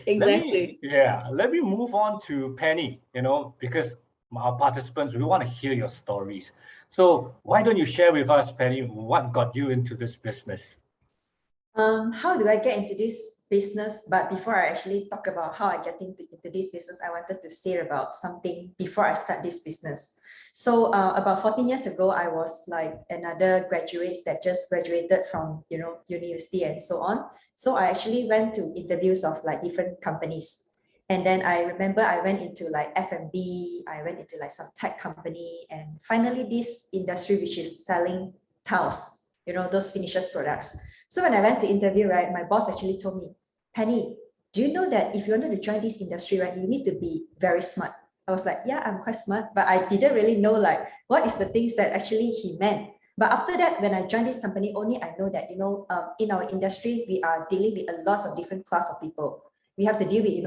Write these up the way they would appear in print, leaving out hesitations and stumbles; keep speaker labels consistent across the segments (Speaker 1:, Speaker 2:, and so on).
Speaker 1: Exactly.
Speaker 2: Let me move on to Penny, because our participants, we want to hear your stories. So why don't you share with us, Penny, what got you into this business?
Speaker 3: How do I get into this business? But before I actually talk about how I get into this business, I wanted to say about something before I start this business. So about 14 years ago, I was like another graduate that just graduated from university and so on. So I actually went to interviews of like different companies. And then I remember I went into like F&B, I went into like some tech company, and finally this industry which is selling tiles, those finishes products. So when I went to interview, right, my boss actually told me, Penny, do you know that if you wanted to join this industry, right, you need to be very smart. I was like, yeah, I'm quite smart, but I didn't really know like what is the things that actually he meant. But after that, when I joined this company, only I know that, in our industry, we are dealing with a lot of different class of people. We have to deal with,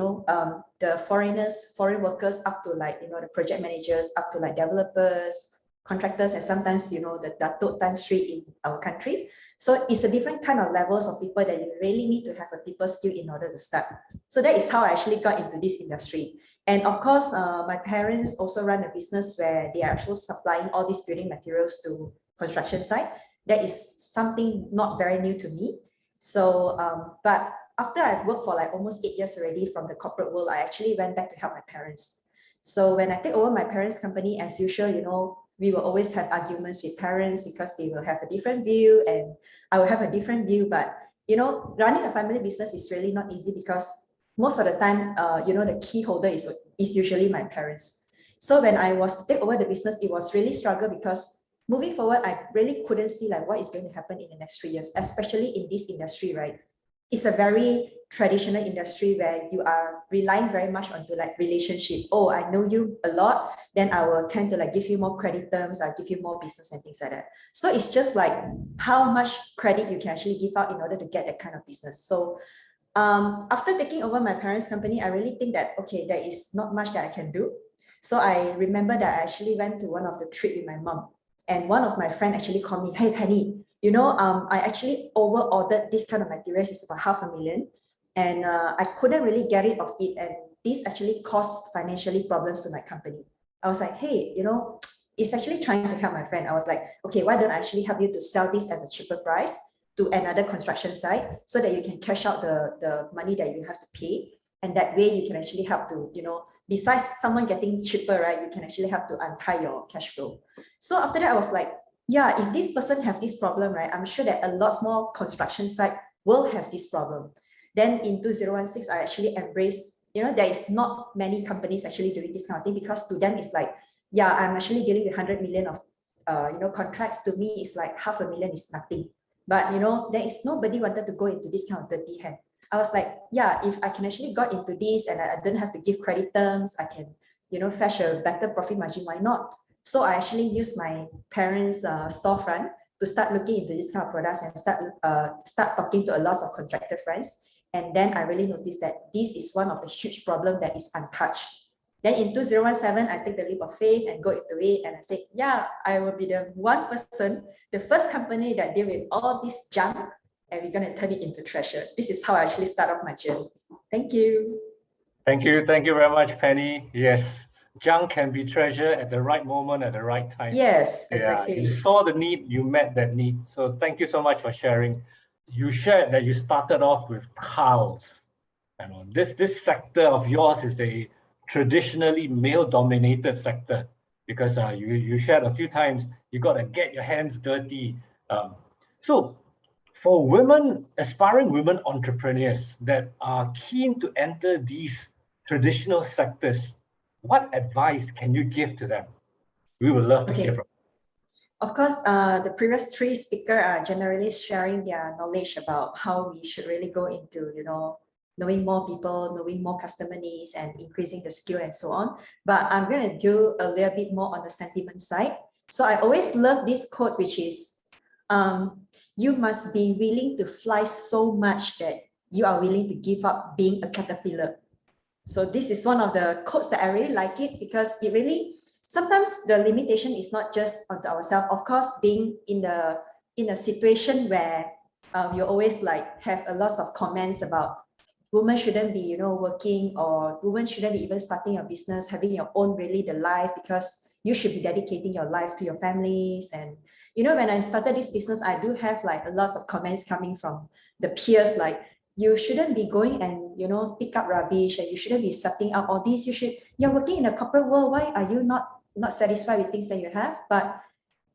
Speaker 3: the foreigners, foreign workers, up to like, the project managers, up to like developers, contractors, and sometimes, the Datuk Tan Sri in our country. So it's a different kind of levels of people that you really need to have a people skill in order to start. So that is how I actually got into this industry. And of course, my parents also run a business where they are actually supplying all these building materials to construction site. That is something not very new to me. So, but after I've worked for like almost 8 years already from the corporate world, I actually went back to help my parents. So when I take over my parents' company, as usual, we will always have arguments with parents because they will have a different view and I will have a different view. But, running a family business is really not easy because most of the time, the key holder is usually my parents. So when I was to take over the business, it was really struggle because moving forward, I really couldn't see like what is going to happen in the next 3 years, especially in this industry, right? It's a very traditional industry where you are relying very much onto like relationship. Oh, I know you a lot, then I will tend to like give you more credit terms, I'll give you more business and things like that. So it's just like how much credit you can actually give out in order to get that kind of business. So after taking over my parents' company, I really think that, okay, there is not much that I can do. So I remember that I actually went to one of the trip with my mom, and one of my friend actually called me, hey, Penny, I actually over ordered this kind of materials. It's about 500,000, and I couldn't really get rid of it. And this actually caused financially problems to my company. I was like, hey, it's actually trying to help my friend. I was like, okay, why don't I actually help you to sell this at a cheaper price to another construction site so that you can cash out the money that you have to pay. And that way you can actually help to, besides someone getting cheaper, right, you can actually help to untie your cash flow. So after that, I was like, yeah, if this person have this problem, right, I'm sure that a lot more construction site will have this problem. Then in 2016, I actually embraced, there is not many companies actually doing this kind of thing because to them it's like, yeah, I'm actually dealing with 100 million of, contracts. To me, it's like 500,000 is nothing. But, there is nobody wanted to go into this kind of dirty hand. I was like, yeah, if I can actually got into this and I don't have to give credit terms, I can, fetch a better profit margin, why not? So I actually used my parents' storefront to start looking into this kind of products and start talking to a lot of contractor friends. And then I really noticed that this is one of the huge problem that is untouched. Then in 2017, I take the leap of faith and go into it. And I said, yeah, I will be the one person, the first company that deal with all this junk, and we're going to turn it into treasure. This is how I actually start off my journey. Thank you.
Speaker 2: Thank you. Thank you very much, Penny. Yes, junk can be treasure at the right moment, at the right time.
Speaker 3: Yes, exactly.
Speaker 2: Yeah, you saw the need, you met that need. So thank you so much for sharing. You shared that you started off with tiles. This sector of yours is a traditionally male-dominated sector because you shared a few times you got to get your hands dirty. So for women, aspiring women entrepreneurs that are keen to enter these traditional sectors, what advice can you give to them? We would love to hear from you.
Speaker 3: Of course, the previous three speakers are generally sharing their knowledge about how we should really go into, knowing more people, knowing more customer needs, and increasing the skill and so on. But I'm going to do a little bit more on the sentiment side. So I always love this quote, which is, you must be willing to fly so much that you are willing to give up being a caterpillar. So this is one of the quotes that I really like it because it really, sometimes the limitation is not just onto ourselves. Of course, being in a situation where you always like have a lot of comments about women shouldn't be, working, or women shouldn't be even starting a business, having your own really the life, because you should be dedicating your life to your families. And, when I started this business, I do have like a lot of comments coming from the peers, like, you shouldn't be going and, pick up rubbish, and you shouldn't be setting up all these. You're working in a corporate world. Why are you not satisfied with things that you have? But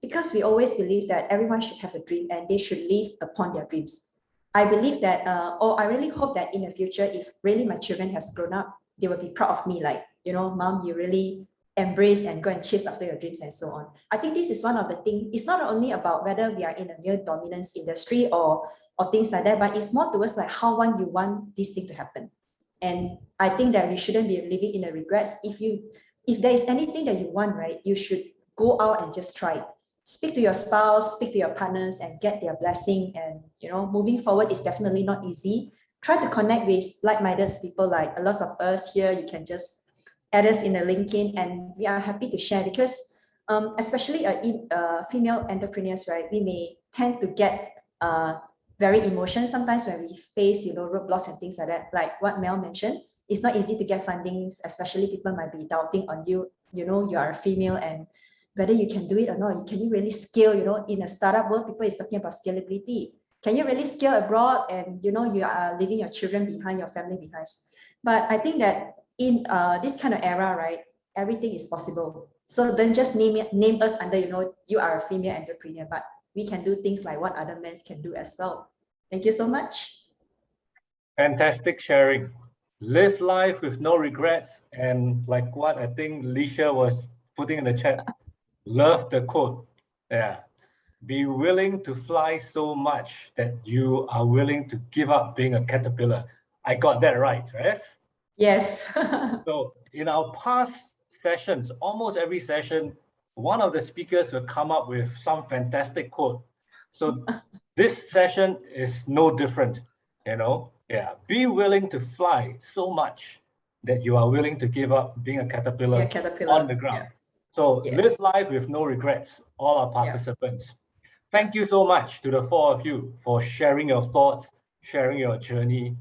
Speaker 3: because we always believe that everyone should have a dream and they should live upon their dreams. I believe that, or I really hope that in the future, if really my children has grown up, they will be proud of me, like, mom, you really embrace and go and chase after your dreams and so on. I think this is one of the things. It's not only about whether we are in a male dominance industry or things like that, but it's more towards like how you want this thing to happen. And I think that we shouldn't be living in the regrets. If there is anything that you want, right, you should go out and just try. Speak to your spouse, speak to your partners, and get their blessing. And moving forward is definitely not easy. Try to connect with like-minded people, like a lot of us here. You can just add us in the LinkedIn, and we are happy to share, because especially female entrepreneurs, right, we may tend to get very emotional sometimes when we face roadblocks and things like that. Like what Mel mentioned, it's not easy to get fundings, especially people might be doubting on you. You are a female, and whether you can do it or not. Can you really scale? In a startup world, people is talking about scalability. Can you really scale abroad? And you are leaving your children behind, your family behind. But I think that in this kind of era, right, everything is possible. So don't just name us under, you are a female entrepreneur, but we can do things like what other men can do as well. Thank you so much.
Speaker 2: Fantastic sharing. Live life with no regrets. And like what I think Lisha was putting in the chat, love the quote. Yeah. Be willing to fly so much that you are willing to give up being a caterpillar. I got that right?
Speaker 3: Yes.
Speaker 2: So in our past sessions, almost every session, one of the speakers will come up with some fantastic quote. So this session is no different, Yeah. Be willing to fly so much that you are willing to give up being a caterpillar, on the ground.
Speaker 3: Yeah.
Speaker 2: So
Speaker 3: Yes.
Speaker 2: live life with no regrets, all our participants. Thank you so much to the four of you for sharing your thoughts, sharing your journey.